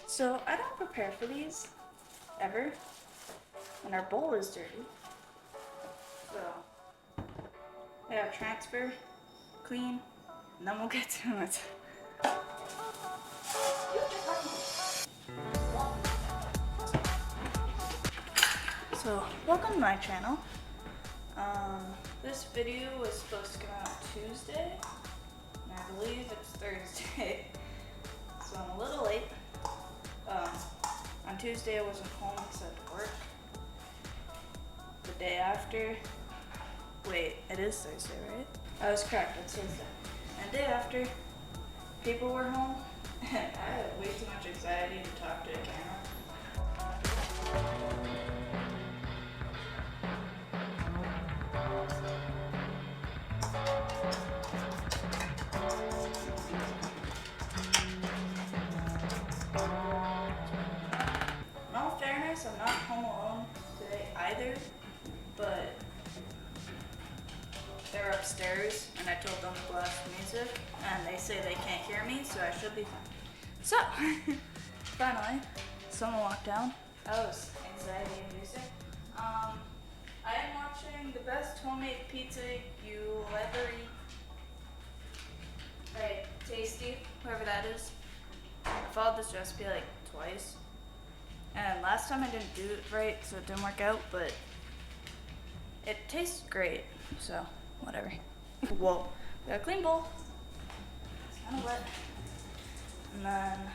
So I don't prepare for these ever when our bowl is dirty. So yeah, transfer, clean, and then we'll get to it. So welcome to my channel. This video was supposed to come out Tuesday, and I believe it's Thursday, so I'm a little late. On Tuesday I wasn't home because I had to work. The day after, wait, it is Thursday, right? I was correct, it's Thursday. And the day after, people were home, and I had way too much anxiety to talk to a camera. In all fairness, I'm not home alone today either, but they're upstairs and I told them to blast music and they say they can't hear me, so I should be fine. So, finally, someone walked down. That was anxiety inducing. I am watching the best homemade pizza you'll ever eat. Right, Tasty, whoever that is. I followed this recipe like twice. And last time I didn't do it right, so it didn't work out, but it tastes great, so whatever. Whoa, we got a clean bowl. It's kind of wet. And then,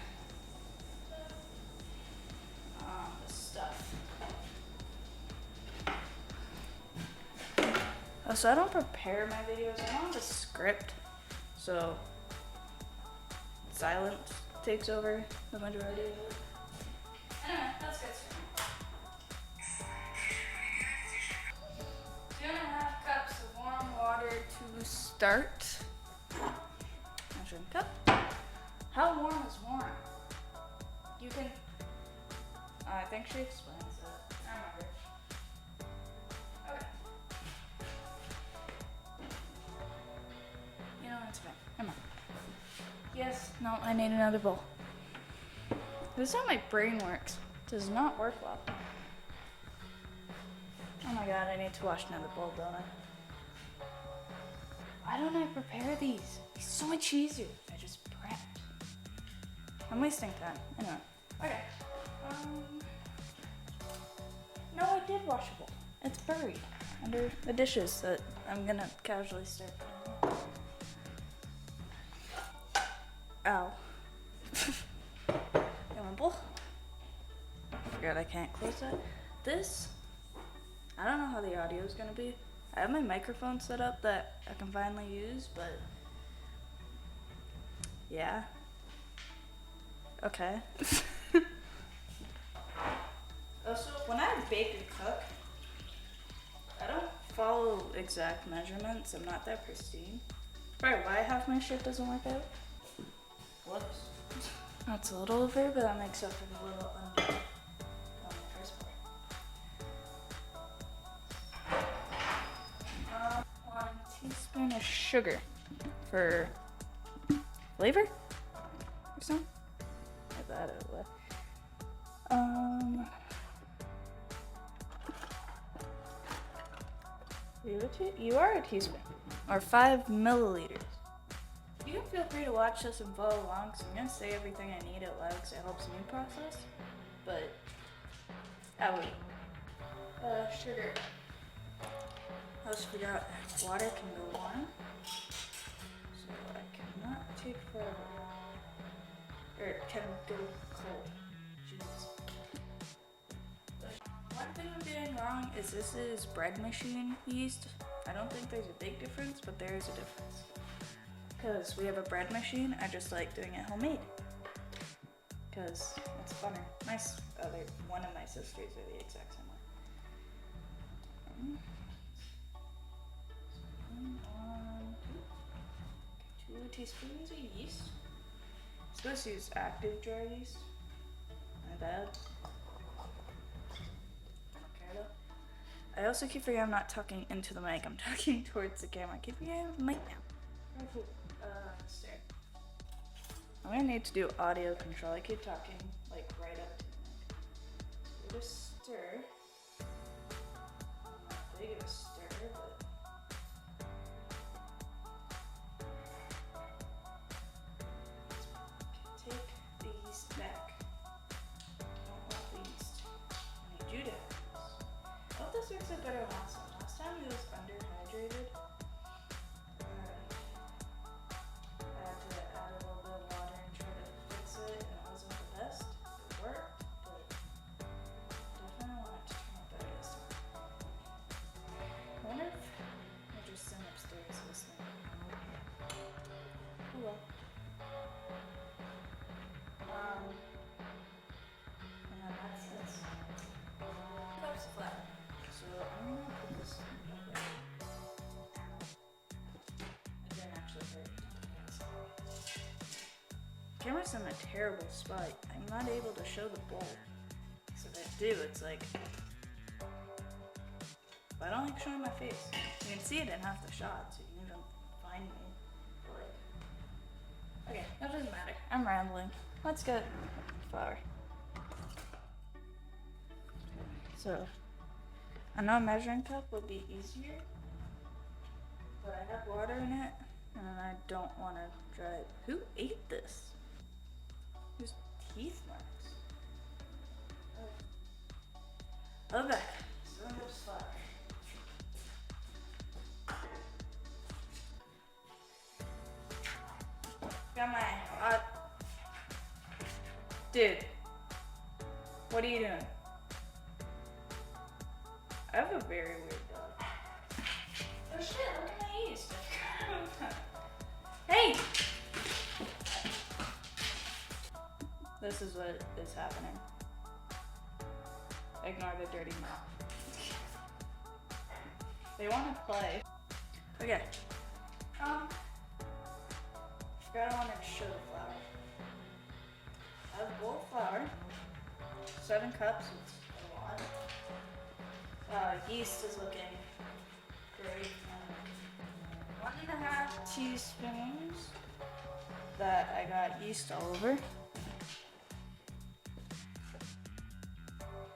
the stuff. Oh, so I don't prepare my videos. I don't have a script, so silence takes over the majority of it. Anyway, let's get started. 2.5 cups of warm water to start. Measuring cup. How warm is warm? You can. I think she explains it. I remember. Okay. You know, it's fine. Come on. Yes. No, I need another bowl. This is how my brain works. It does not work well. Oh my god, I need to wash another bowl, don't I? Why don't I prepare these? It's so much easier if I just prep. I'm wasting time. Anyway. Okay. No, I did wash a bowl. It's buried under the dishes that I'm gonna casually start putting in. Ow. Bowl. Forgot I can't close that. This, I don't know how the audio is gonna be. I have my microphone set up that I can finally use, but yeah. Okay. Also, when I bake and cook, I don't follow exact measurements. I'm not that pristine. Probably why half my shit doesn't work out. Whoops. That's a little over, but that makes up for the little under on the first part. 1 teaspoon of sugar for flavor or something. Get that out of the way. You are a teaspoon, or 5 milliliters. You can feel free to watch this and follow along, because I'm going to say everything I need out loud because it helps me process, but I would. Sugar. I also forgot water can go warm, so I cannot take forever. Or it can go cold. Jeez. One thing I'm doing wrong is this is bread machine yeast. I don't think there's a big difference, but there is a difference. Because we have a bread machine, I just like doing it homemade. Because it's funner. One of my sisters are the exact same way. 2 teaspoons of yeast. I'm supposed to use active dry yeast. My bad. Okay though. I also keep forgetting I'm not talking into the mic. I'm talking towards the camera. I keep forgetting I have the mic now. Stare. I'm gonna need to do audio control. I keep talking like right up to the mic. So just stir. Not big of a stir, but take the yeast back. Don't want the yeast. I need you to have this. I hope this works out better than last time. Last time it was underhydrated. I had to add a little bit of water and try to fix it, and it wasn't the best. It worked, but definitely want it to turn out better this time. I wonder if I just send upstairs this thing. Oh well. And then that's cups of flour. So I'm gonna put this over. It didn't actually hurt. Camera's in a terrible spot. I'm not able to show the bowl. So if I do, it's like, but I don't like showing my face. You can see it in half the shot, so you can even find me. But like, okay, that doesn't matter. I'm rambling. Let's get flour. So, I know a measuring cup would be easier, but I have water in it, and I don't want to dry it. Who ate this? There's teeth marks. Oh. Okay, so I'm gonna flour. Got my hot. Dude, what are you doing? I have a very weird dog. Oh shit, look at my yeast. Hey! This is what is happening. Ignore the dirty mouth. They want to play. Okay. Forgot I wanted to show the flour. I have a bowl of flour. 7 cups. It's a lot. Yeast is looking great. 1.5 teaspoons that I got yeast all over.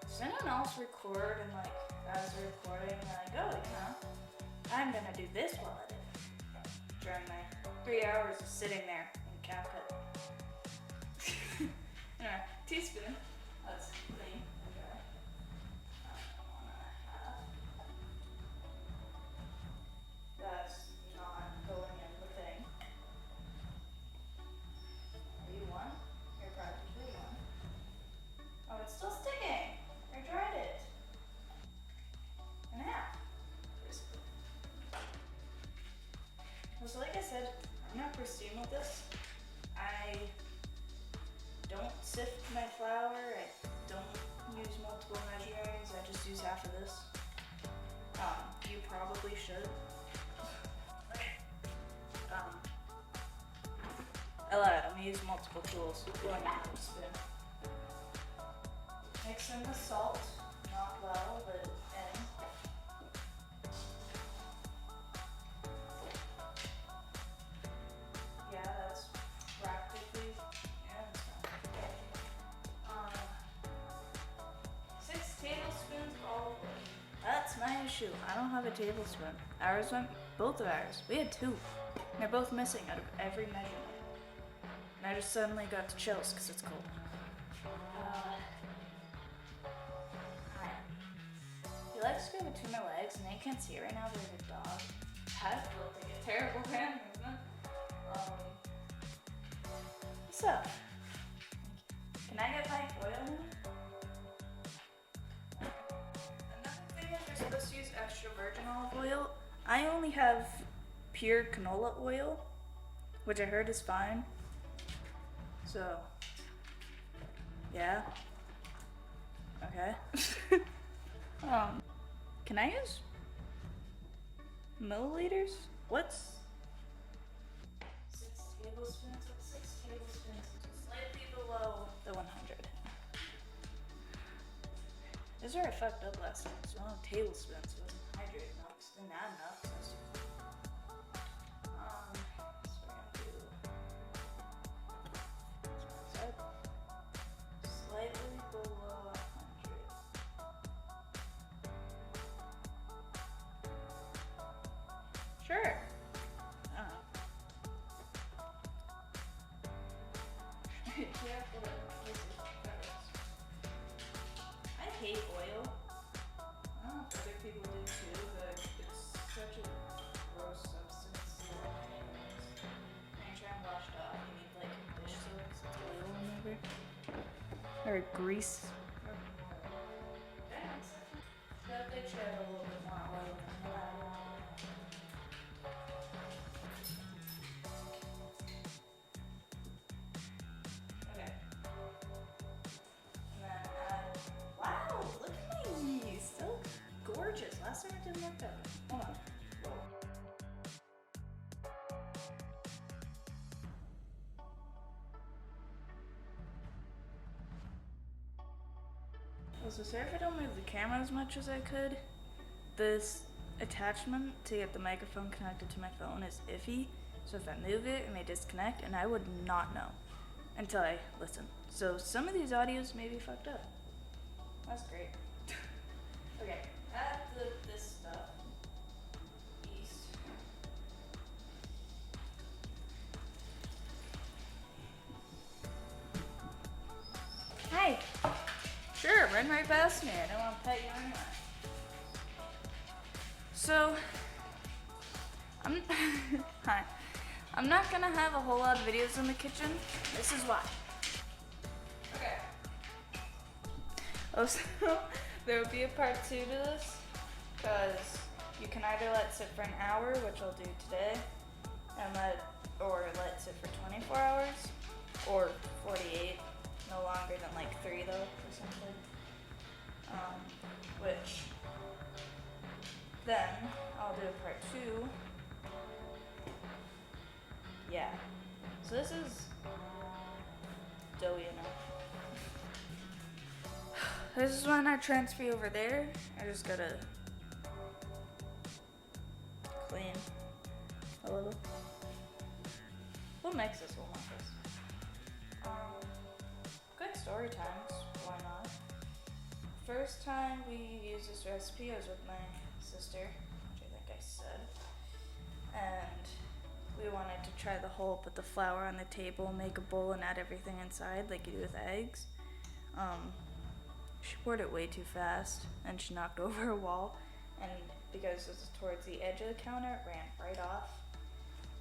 Does anyone else record and like as they're recording, they're like, oh, you know, I'm gonna do this while I do it during my 3 hours of sitting there in Capcut. Anyway, teaspoon. That's clean. Okay. 1.5. That's not going in the thing. Are you one? You're practically one. Oh, it's still sticking. I dried it. In half. So like I said, I'm not pristine with this. I don't sift my flour. I don't use multiple measurings. I just use half of this. You probably should. I lied. I'm gonna use multiple tools. Going out of the spoon. Mix in the salt, not well, but in. Yeah, that's practically, yeah, that's fine. 6 tablespoons of olive oil. That's my issue. I don't have a tablespoon. Both of ours. We had 2. They're both missing out of every measurement. And I just suddenly got the chills because it's cold. He likes to go between my legs, and they can't see it right now, but there's a dog. That looked like a terrible hand movement. What's up? Can I get my oil now? Another thing is you're supposed to use extra virgin olive oil. I only have pure canola oil, which I heard is fine. So, yeah. Okay. Can I use milliliters? What's 6 tablespoons? What's 6 tablespoons? Slightly below the 100. This is where I fucked up last time. So on tablespoons, it wasn't hydrated enough. Didn't add enough. So we're gonna do or grease. That they should have a little bit more oil than that. Okay. And then wow, look at my knees. So gorgeous. Last time it didn't look that good. Hold on. So sorry if I don't move the camera as much as I could. This attachment to get the microphone connected to my phone is iffy, so if I move it, it may disconnect, and I would not know until I listen. So some of these audios may be fucked up. That's great. Okay, add this stuff. Yeast. Hi. Sure, run right past me. I don't want to pet you anyway. So, hi. I'm not gonna have a whole lot of videos in the kitchen. This is why. Okay. Oh, so there will be a part 2 to this, because you can either let it sit for an hour, which I'll do today, and let it sit for 24 hours, or 48. No longer than like 3 though, or something. Which then I'll do a part 2. Yeah. So this is doughy enough. This is when I transfer over there. I just gotta clean a little. We'll mix this. We'll mix this. Quick story times, why not? First time we used this recipe, I was with my sister, which I think I said, and we wanted to try the whole put the flour on the table, make a bowl, and add everything inside like you do with eggs. She poured it way too fast, and she knocked over a wall, and because it was towards the edge of the counter, it ran right off,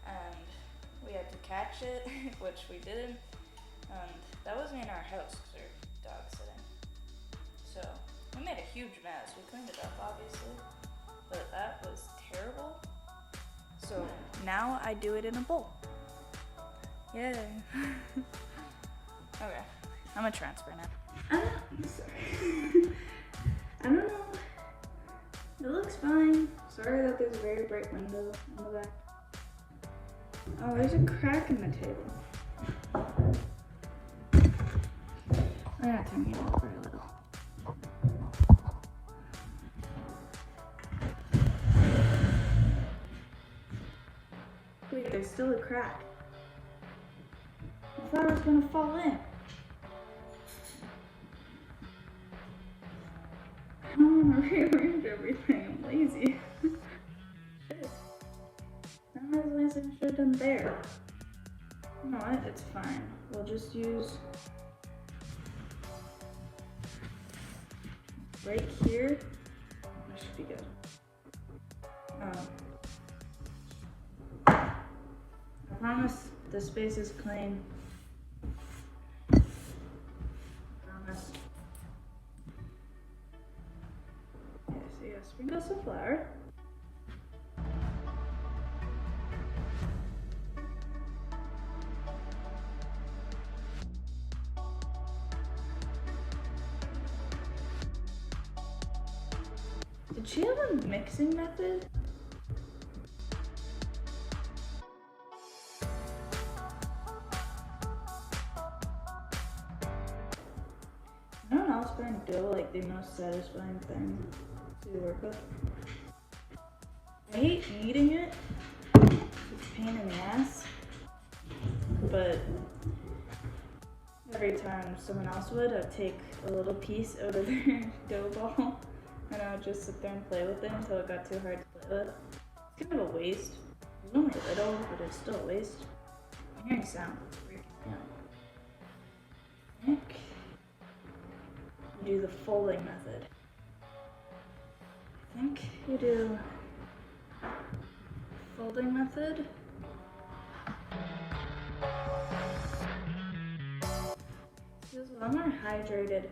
and we had to catch it, which we didn't. And that wasn't in our house because we were dog sitting. So we made a huge mess. We cleaned it up, obviously, but that was terrible. So now I do it in a bowl. Yay. Okay, I'm gonna transfer now. I'm sorry. I don't know. It looks fine. Sorry that there's a very bright window in the back. Oh, there's a crack in the table. I'm gonna turn it over a little. Wait, there's still a crack. I thought I was gonna fall in. I don't wanna rearrange everything. I'm lazy. Shit. That was the last thing I should have done there. You know what? It's fine. We'll just use right here. That should be good. I promise the space is clean. I promise. Okay, so yeah, sprinkle some flour. Did she have a mixing method? I don't know else find dough like the most satisfying thing to work with. I hate kneading it. It's a pain in the ass. But every time someone else would, I'd take a little piece out of their dough ball and I would just sit there and play with it until it got too hard to play with. It's kind of a waste. It's only little, but it's still a waste. I'm hearing sound. It's freaking out. I think you do the folding method. I think you do folding method. Feels well. lot more hydrated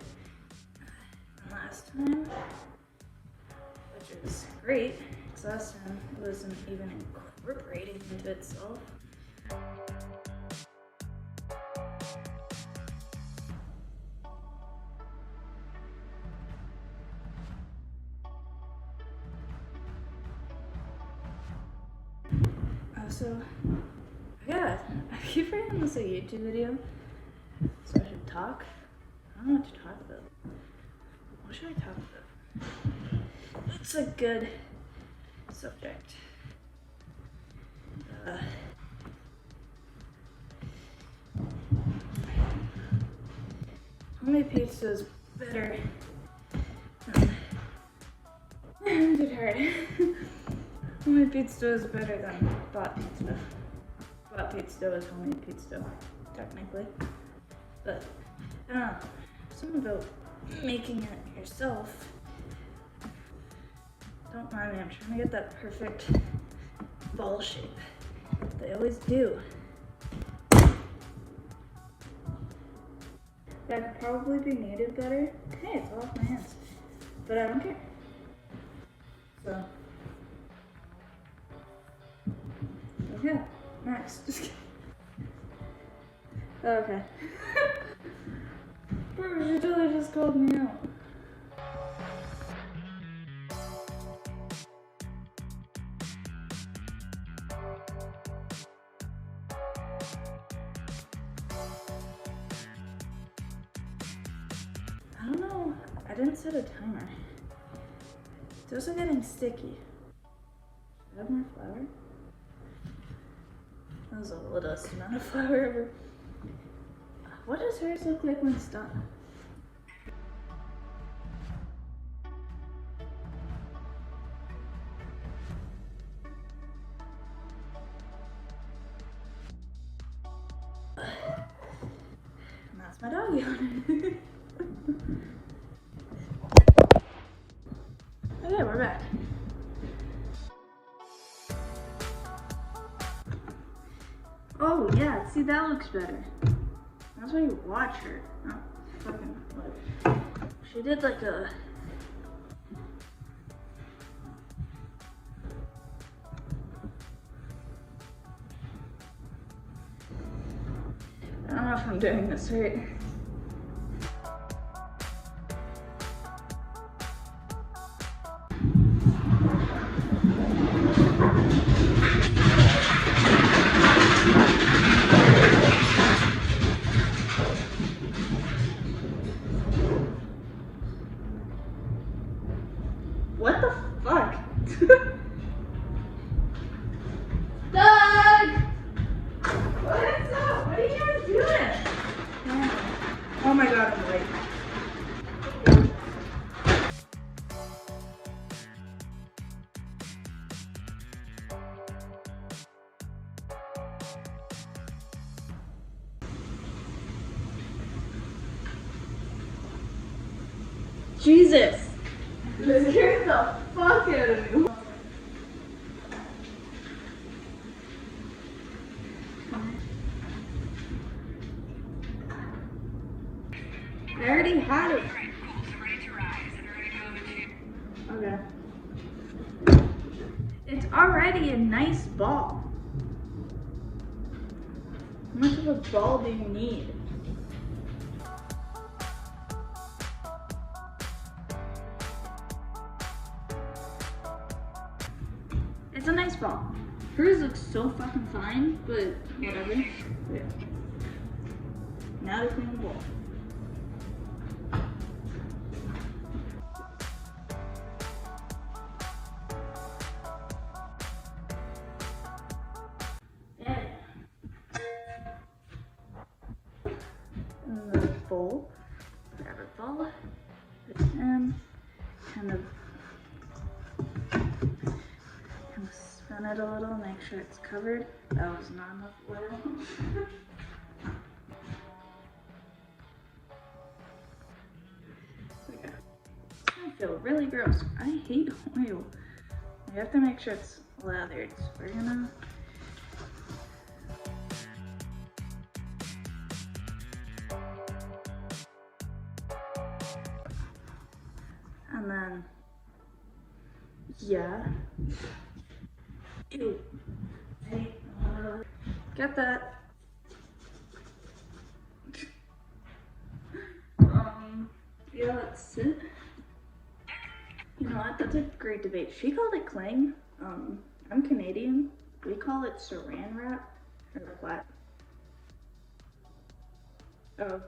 than last time, which is great, because last time it wasn't even incorporating into itself. So, yeah, I keep forgetting this is a YouTube video, so I should talk. I don't know what to talk about. What should I talk about? What's a good subject? Homemade pizza is better than... I'm too tired. Homemade pizza is better than bought pizza. Bought pizza is homemade pizza, technically. But, I don't know. Something about making it yourself. Don't mind me, I'm trying to get that perfect ball shape. They always do. That could probably be kneaded better. Hey, it's all off my hands. But I don't care. So. Yeah, next. Just kidding. Okay. Bro, you totally just called me out. I don't know. I didn't set a timer. It's also getting sticky. Should I have more flour? That was the littlest amount of flour ever. What does hers look like when it's done? And that's my doggy on it. Okay, we're back. Oh yeah, see that looks better. That's why you watch her. Oh, fucking whatever. She did like a... I don't know if I'm doing this right. What the fuck? Doug! What's up? What are you guys doing? Oh my god, I'm late. Jesus! This scared the fuck out of me. I already had it. Okay. It's already a nice ball. How much of a ball do you need? It's a nice ball. Hers looks so fucking fine, but whatever. Yeah. Now to clean the bowl. Yeah. In the bowl, grab a ball, put it in, kind of spin it a little, make sure it's covered. That was not enough oil. Okay. It's gonna feel really gross. I hate oil. You have to make sure it's lathered. So we're gonna And then, yeah. Ew. Hey, get that. Yeah, let's sit. You know what? That's a great debate. She called it cling. I'm Canadian. We call it saran wrap or plat. Oh,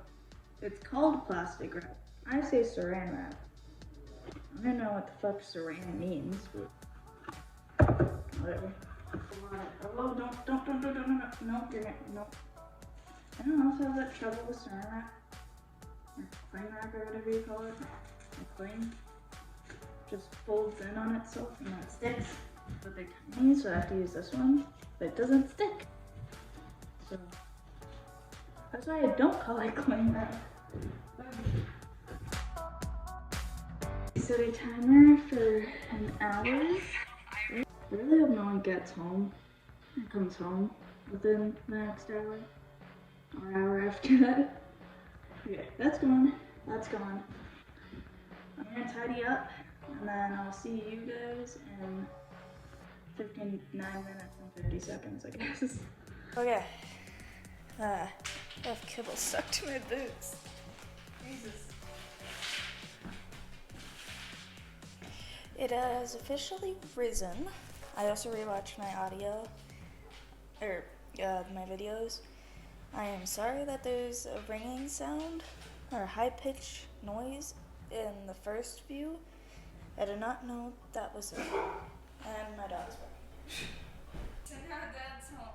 it's called plastic wrap. I say saran wrap. I don't know what the fuck saran means, but whatever. Oh, no, you're not, no. I don't also have that trouble with saran wrap. Or cling wrap or whatever you call it. Or cling. Just folds in on itself and that sticks. But they're tiny, so I have to use this one. But it doesn't stick. So that's why I don't call it cling wrap. Set a timer for an hour. I really hope no one gets home and comes home within the next hour or hour after that. Okay, that's gone. That's gone. I'm gonna tidy up and then I'll see you guys in 59 minutes and 50 seconds, I guess. Okay. I have kibble stuck to my boots. Jesus. It has officially risen. I also rewatched my audio, my videos. I am sorry that there's a ringing sound or high-pitched noise in the first view. I did not know that was it. And my dog's barking. So now Dad's home.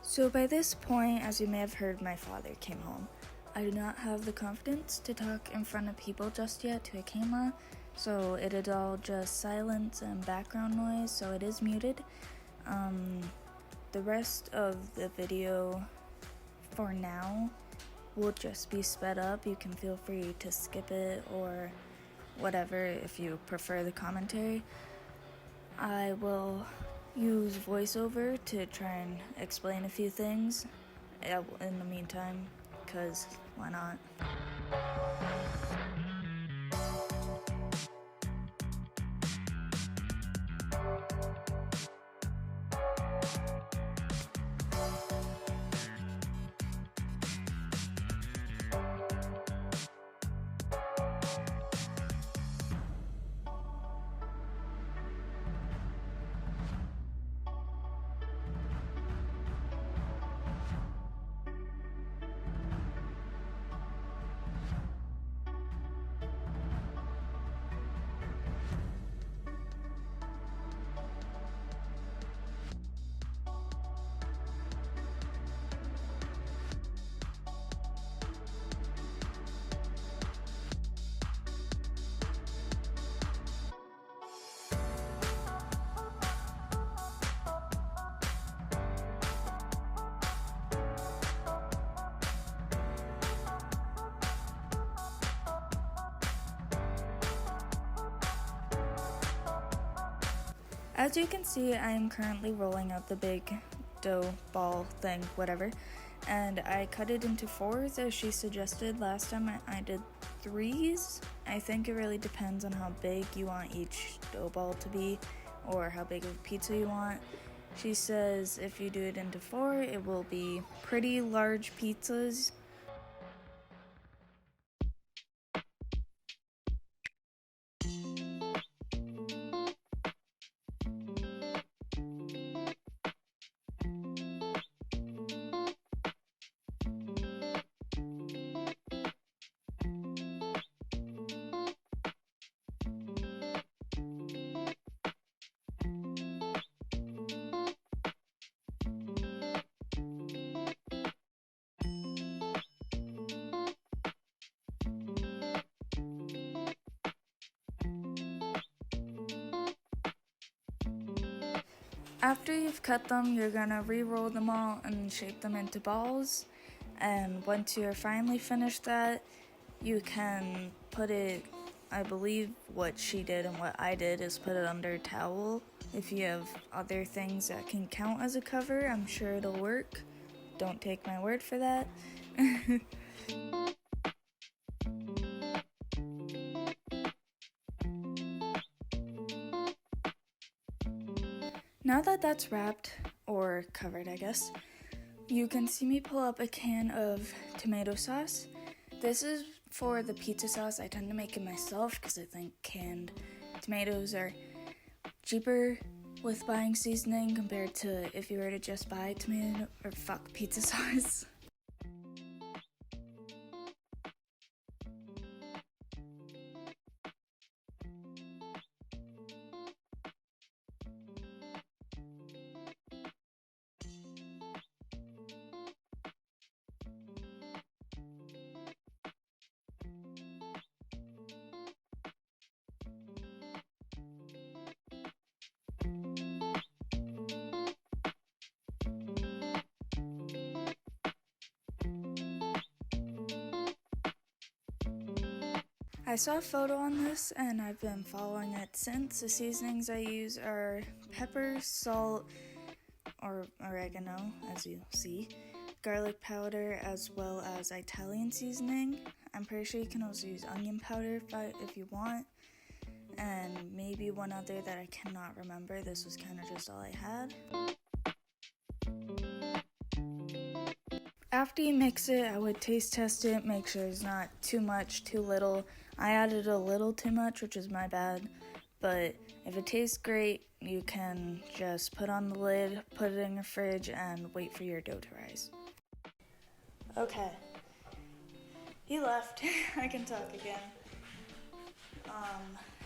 So by this point, as you may have heard, my father came home. I do not have the confidence to talk in front of people just yet to a camera, so it is all just silence and background noise, so it is muted. The rest of the video for now will just be sped up. You can feel free to skip it or whatever if you prefer the commentary. I will use voiceover to try and explain a few things in the meantime, because why not? As you can see, I am currently rolling out the big dough ball thing, whatever, and I cut it into 4s as she suggested. Last time I did 3s. I think it really depends on how big you want each dough ball to be or how big of a pizza you want. She says if you do it into 4, it will be pretty large pizzas. After you've cut them, you're gonna re-roll them all and shape them into balls. And once you're finally finished that, you can put it, I believe what she did and what I did is put it under a towel. If you have other things that can count as a cover, I'm sure it'll work. Don't take my word for that. Now that that's wrapped, or covered I guess, you can see me pull up a can of tomato sauce. This is for the pizza sauce. I tend to make it myself because I think canned tomatoes are cheaper with buying seasoning compared to if you were to just buy pizza sauce. I saw a photo on this and I've been following it since. The seasonings I use are pepper, salt, or oregano, as you see, garlic powder, as well as Italian seasoning. I'm pretty sure you can also use onion powder if you want, and maybe one other that I cannot remember. This was kind of just all I had. After you mix it, I would taste test it, make sure it's not too much, too little. I added a little too much, which is my bad, but if it tastes great, you can just put on the lid, put it in your fridge, and wait for your dough to rise. Okay. He left. I can talk again.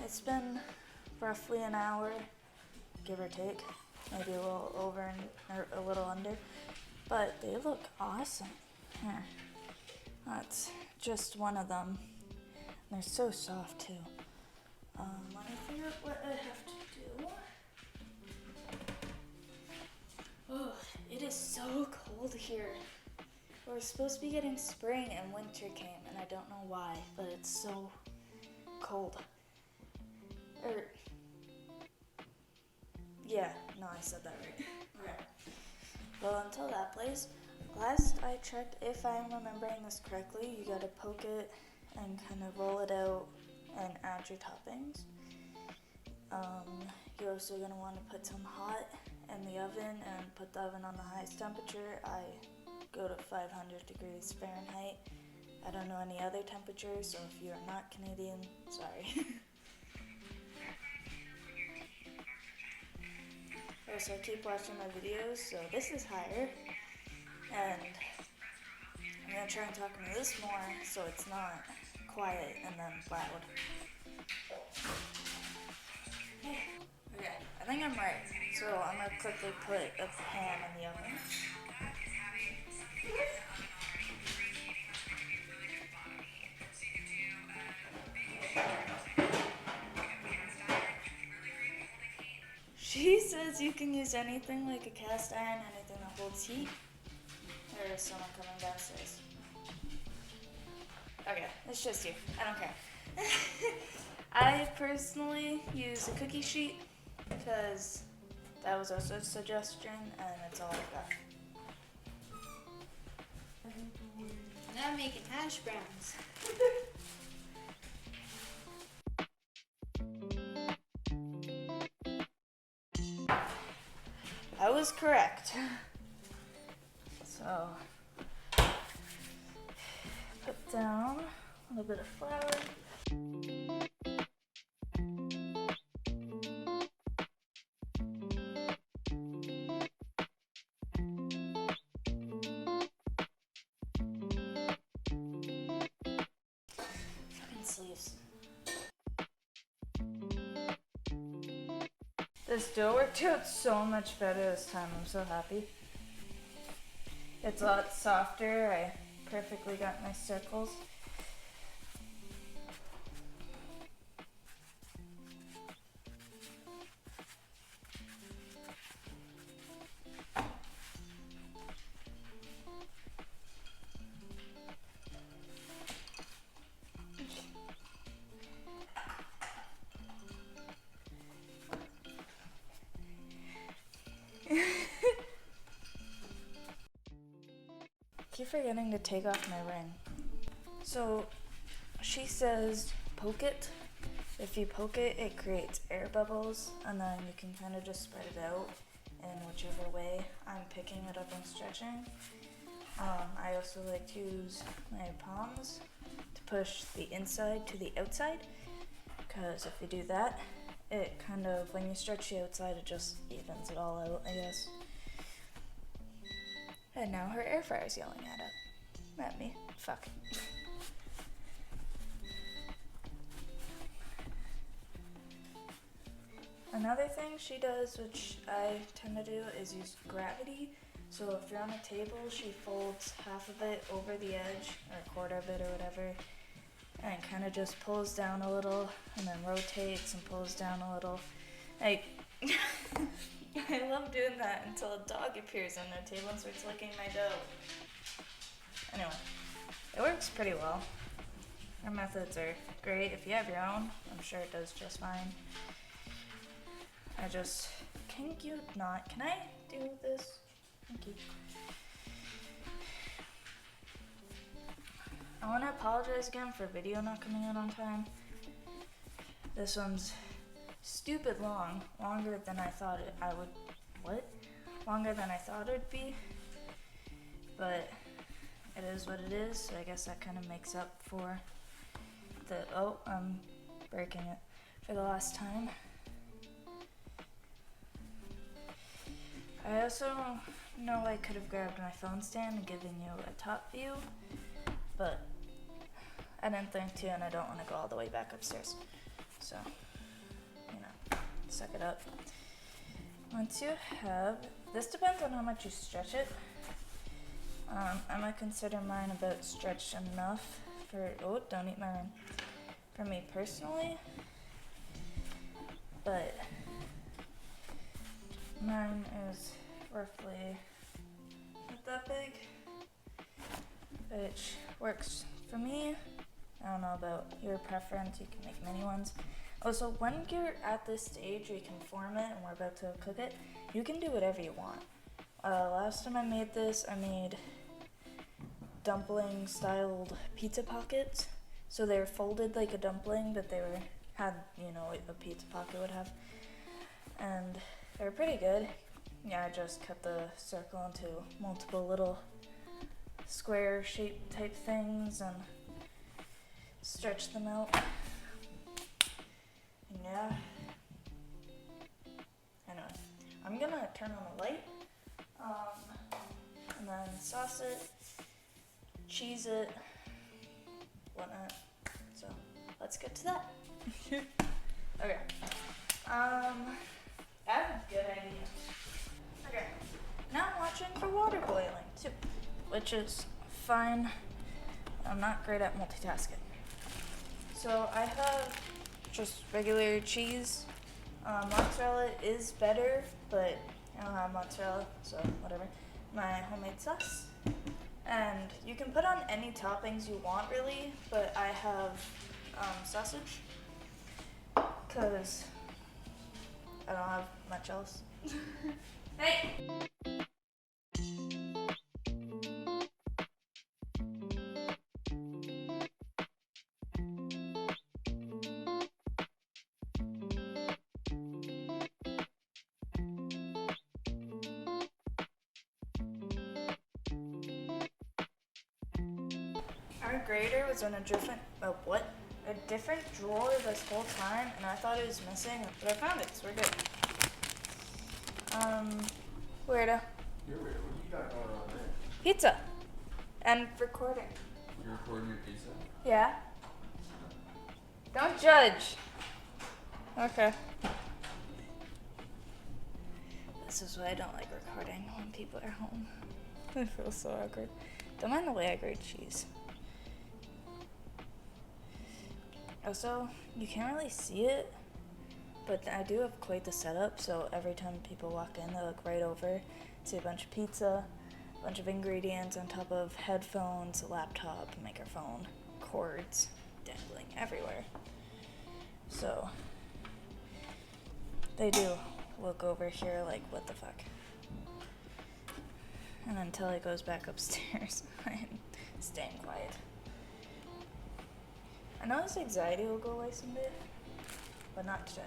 It's been roughly an hour, give or take, maybe a little over or a little under, but they look awesome. Here, that's just one of them. They're so soft too. Let me figure out what I have to do. Oh, it is so cold here. We're supposed to be getting spring and winter came, and I don't know why, but it's so cold. Yeah, no, I said that right. Okay. Well, until that plays, last I checked, if I'm remembering this correctly, you gotta poke it and kind of roll it out and add your toppings. You're also going to want to put some hot in the oven and put the oven on the highest temperature. I go to 500 degrees Fahrenheit. I don't know any other temperature, so if you're not Canadian, sorry. Also, keep watching my videos, so this is higher, and I'm going to try and talk into this more so it's not quiet and then loud. Okay, I think I'm right. So I'm gonna quickly put a pan in the oven. She says you can use anything like a cast iron, anything that holds heat. There is someone coming downstairs. Okay, it's just you. I don't care. I personally use a cookie sheet because that was also a suggestion, and that's all I've got. Now I'm making hash browns. I was correct. So, put down a little bit of flour. Fucking sleeves. This dough worked out so much better this time. I'm so happy. It's a lot softer. I perfectly got my circles. keep forgetting to take off my ring. So she says poke it. If you poke it, it creates air bubbles, and then you can kind of just spread it out in whichever way I'm picking it up and stretching. I also like to use my palms to push the inside to the outside, because if you do that, it kind of, when you stretch the outside, it just evens it all out, I guess. And now her air fryer's yelling at me. Fuck. Another thing she does, which I tend to do, is use gravity. So if you're on a table, she folds half of it over the edge, or a quarter of it, or whatever, and kind of just pulls down a little, and then rotates and pulls down a little. Like, I love doing that until a dog appears on their table and starts licking my dough. Anyway, it works pretty well. Her methods are great. If you have your own, I'm sure it does just fine. Can I do this? Thank you. I want to apologize again for video not coming out on time. This one's stupid long, longer than I thought it'd be, but it is what it is, so I guess that kind of makes up for I'm breaking it for the last time. I also know I could have grabbed my phone stand and given you a top view, but I didn't think to, and I don't want to go all the way back upstairs. So, suck it up. Once you have, this depends on how much you stretch it. I might consider mine about stretched enough don't eat my ring. For me personally, but mine is roughly not that big, which works for me. I don't know about your preference, you can make mini ones. Also, when you're at this stage where you can form it and we're about to cook it, you can do whatever you want. Last time I made this, I made dumpling styled pizza pockets. So they were folded like a dumpling, but they had a pizza pocket would have. And they were pretty good. Yeah, I just cut the circle into multiple little square shaped type things and stretch them out. And yeah. Anyway, I'm gonna turn on the light, and then sauce it, cheese it, whatnot. So let's get to that. Okay. I have a good idea. Okay. Now I'm watching for water boiling too, which is fine. I'm not great at multitasking. So I have just regular cheese. Mozzarella is better, but I don't have mozzarella, so whatever. My homemade sauce. And you can put on any toppings you want, really, but I have sausage, because I don't have much else. Hey! Our grater was in a different drawer this whole time, and I thought it was missing, but I found it, so we're good. Weirdo. You're weird. What do you got going on there? Pizza. And recording. You're recording your pizza? Yeah. Don't judge. Okay. This is why I don't like recording when people are home. It feels so awkward. Don't mind the way I grate cheese. Also, you can't really see it, but I do have quite the setup, so every time people walk in, they look right over, see a bunch of pizza, a bunch of ingredients on top of headphones, a laptop, a microphone, cords dangling everywhere. So, they do look over here like, what the fuck? And until he goes back upstairs, I'm staying quiet. I know this anxiety will go away someday, but not today.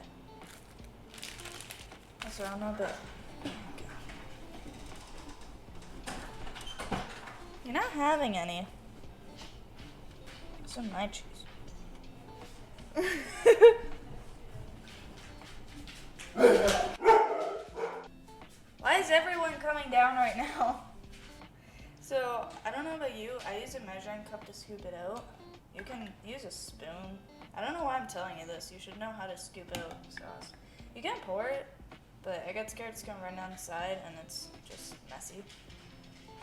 That's around a bit. You're not having any. Some my cheese. Why is everyone coming down right now? So, I don't know about you, I use a measuring cup to scoop it out. You can use a spoon. I don't know why I'm telling you this. You should know how to scoop out sauce. You can pour it, but I got scared it's gonna run down the side and it's just messy.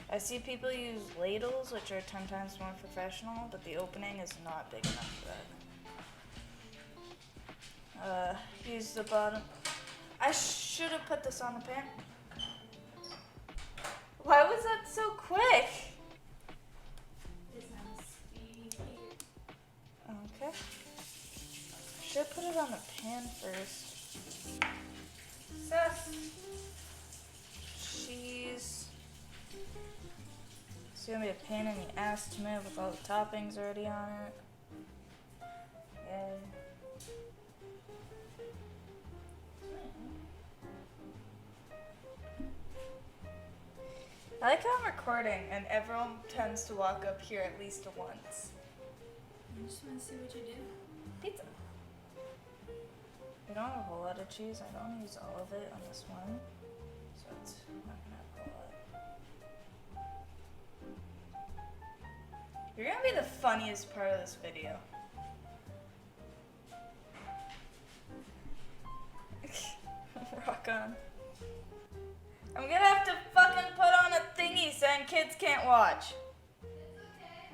I see people use ladles, which are 10 times more professional, but the opening is not big enough for that. Use the bottom. I should have put this on the pan. Why was that so quick? Okay. Should put it on the pan first. Sauce. Cheese. It's gonna be a pain in the ass to move with all the toppings already on it. Yay. I like how I'm recording and everyone tends to walk up here at least once. I just want to see what you do. Pizza. We don't have a whole lot of cheese. I don't use all of it on this one. So it's not gonna have a whole lot. You're gonna be the funniest part of this video. Rock on. I'm gonna have to fucking put on a thingy saying kids can't watch. It's okay.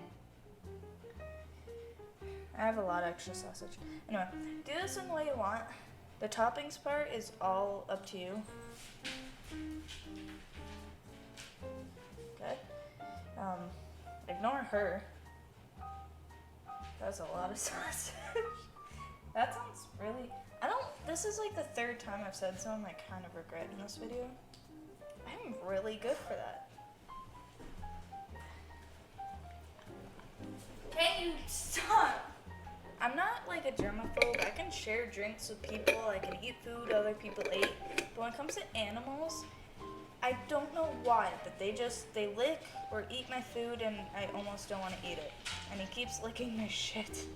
I have a lot of extra sausage. Anyway, do this in the way you want. The toppings part is all up to you. Okay. Ignore her. That's a lot of sausage. That sounds really... This is like the third time I've said so. I'm like kind of regretting this video. I'm really good for that. Can you stop? I'm not like a germaphobe. I can share drinks with people. I can eat food other people ate. But when it comes to animals, I don't know why, but they lick or eat my food and I almost don't want to eat it. And he keeps licking my shit.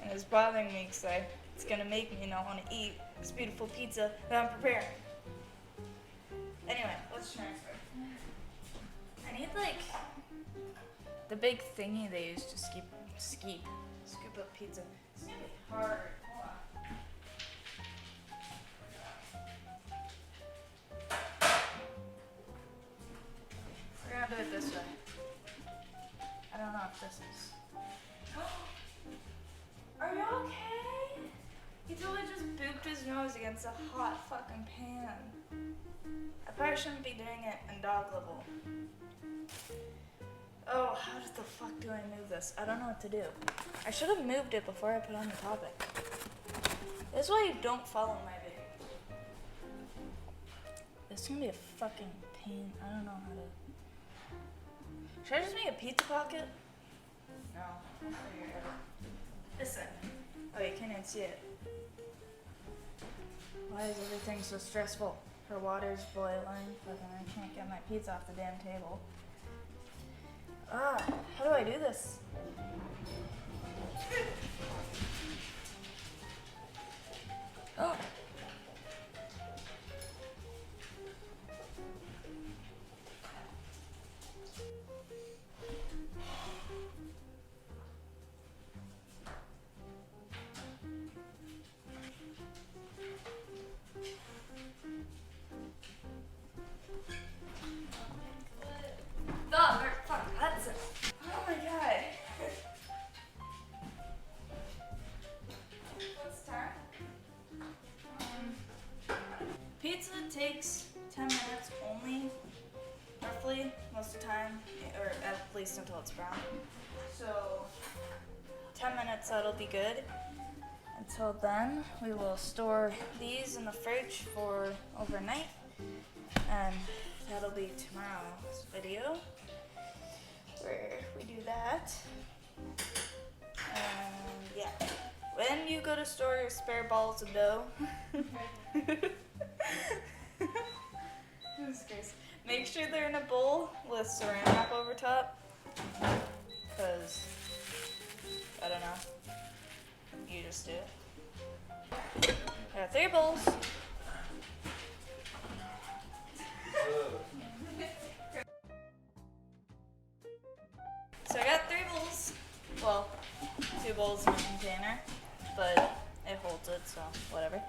And it's bothering me because it's going to make me not want to eat this beautiful pizza that I'm preparing. Anyway, let's transfer. I need like the big thingy they use to scoop up pizza. It's gonna be hard. Hold on. We're gonna do it this way. I don't know if this is. Are you okay? He totally just booped his nose against a hot fucking pan. I probably shouldn't be doing it in dog level. Oh, how the fuck do I move this? I don't know what to do. I should have moved it before I put on the topic. This is why you don't follow my video. This is gonna be a fucking pain. I don't know how to... Should I just make a pizza pocket? No. I'll figure it out. Listen. Oh, you can't even see it. Why is everything so stressful? Her water's boiling. Fucking I can't get my pizza off the damn table. How do I do this? Oh. Oh my god. What's the time? Pizza takes 10 minutes only, roughly, most of the time, or at least until it's brown. So, 10 minutes, that'll be good. Until then, we will store these in the fridge for overnight. And that'll be tomorrow's video where we do that. And yeah, when you go to store your spare balls of dough, make sure they're in a bowl with saran wrap over top, because I don't know, you just do. I got 3 bowls. So I got 3 bowls. Well, 2 bowls in a container, but it holds it, so whatever.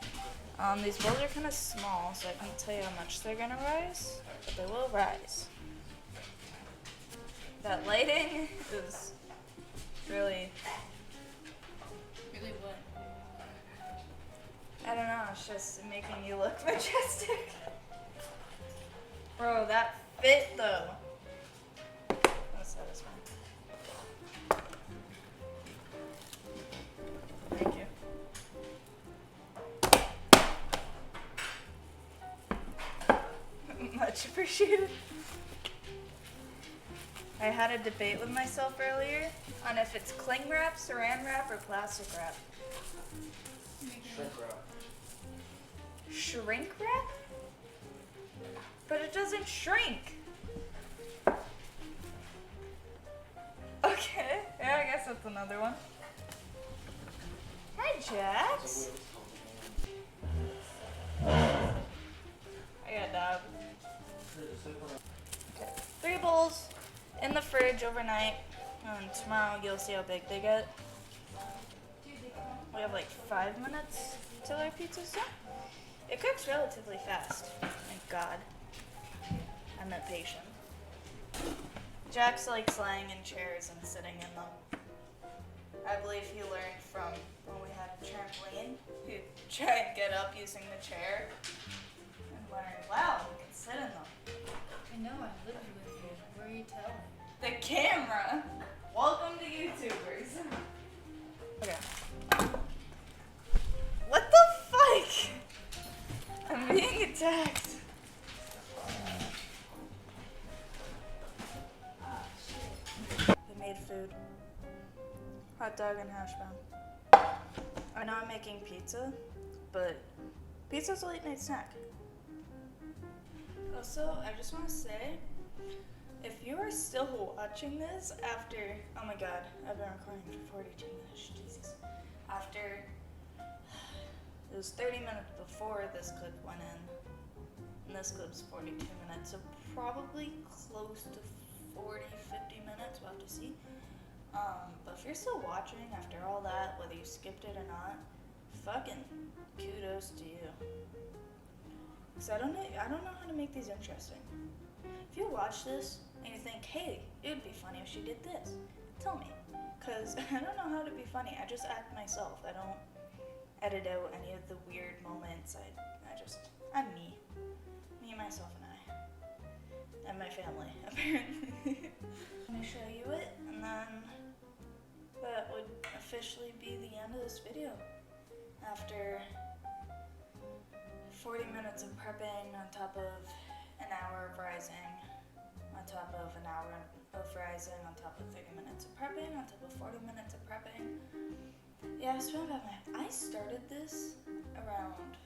These bowls are kind of small, so I can't tell you how much they're gonna rise, but they will rise. That lighting is really what? I don't know, it's just making you look majestic. Bro, that fit though. That's satisfying. Thank you. Much appreciated. I had a debate with myself earlier on if it's cling wrap, saran wrap, or plastic wrap. Shrink wrap. Shrink wrap? But it doesn't shrink. Okay, yeah, I guess that's another one. Hi, Jax. I got a dog. Okay, 3 bowls in the fridge overnight, and tomorrow you'll see how big they get. We have like 5 minutes till our pizza's done. It cooks relatively fast, thank God. I'm impatient. Jax likes laying in chairs and sitting in them. I believe he learned from when we had a trampoline. He'd try and get up using the chair and learn, wow, we can sit in them. I know, I lived with you. What are you telling? The camera. Welcome to YouTubers. Okay. What the fuck? I'm being attacked. They made food. Hot dog and hash brown. I know I'm making pizza, but pizza's a late night snack. Also, I just want to say, if you are still watching this after, oh my god, I've been recording for 42 minutes, Jesus. After, it was 30 minutes before this clip went in, and this clip's 42 minutes, so probably close to 40, 50 minutes, we'll have to see. But if you're still watching after all that, whether you skipped it or not, fucking kudos to you. Because I don't know how to make these interesting. If you watch this and you think, hey, it would be funny if she did this, tell me. Because I don't know how to be funny. I just act myself. I don't edit out any of the weird moments. I'm me. Me, myself, and I. And my family, apparently. Let me show you it, and then that would officially be the end of this video. After 40 minutes of prepping on top of an hour of rising, on top of an hour of rising, on top of 30 minutes of prepping, on top of 40 minutes of prepping. Yeah, I was feeling about I started this around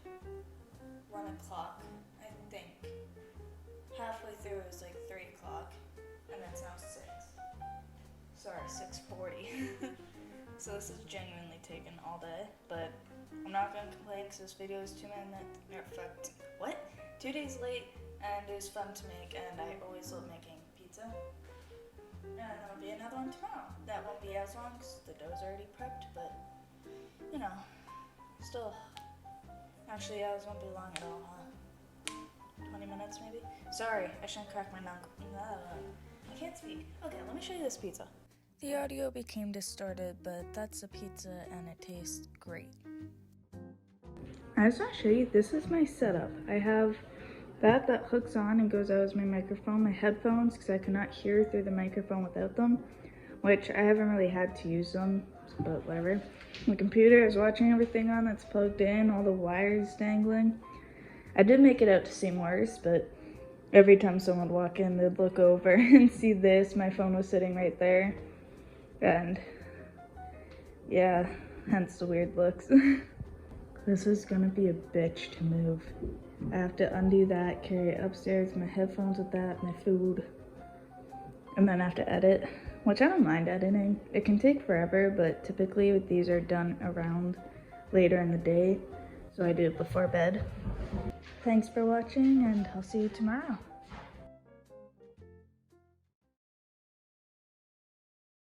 1 o'clock, I think. Halfway through it was like 3 o'clock, and it's now 6. Sorry, 6:40. So this is genuinely taken all day, but I'm not gonna complain because this video is 2 days late, and it was fun to make, and I always love making pizza. And there'll be another one tomorrow. That won't be as long because the dough's already prepped, but you know, still. Actually, yeah, this won't be long at all, huh? 20 minutes maybe? Sorry, I shouldn't crack my knuckle. I can't speak. Okay, let me show you this pizza. The audio became distorted, but that's a pizza and it tastes great. I just want to show you, this is my setup. I have that hooks on and goes out as my microphone, my headphones, because I cannot hear through the microphone without them, which I haven't really had to use them, but whatever. My computer is watching everything on, that's plugged in, all the wires dangling. I did make it out to seem worse, but Every time someone would walk in, they'd look over and see this. My phone was sitting right there. And yeah, hence the weird looks. This is gonna be a bitch to move. I have to undo that, carry it upstairs, my headphones with that, my food. And then I have to edit, which I don't mind editing. It can take forever, but typically these are done around later in the day. So I do it before bed. Thanks for watching, and I'll see you tomorrow.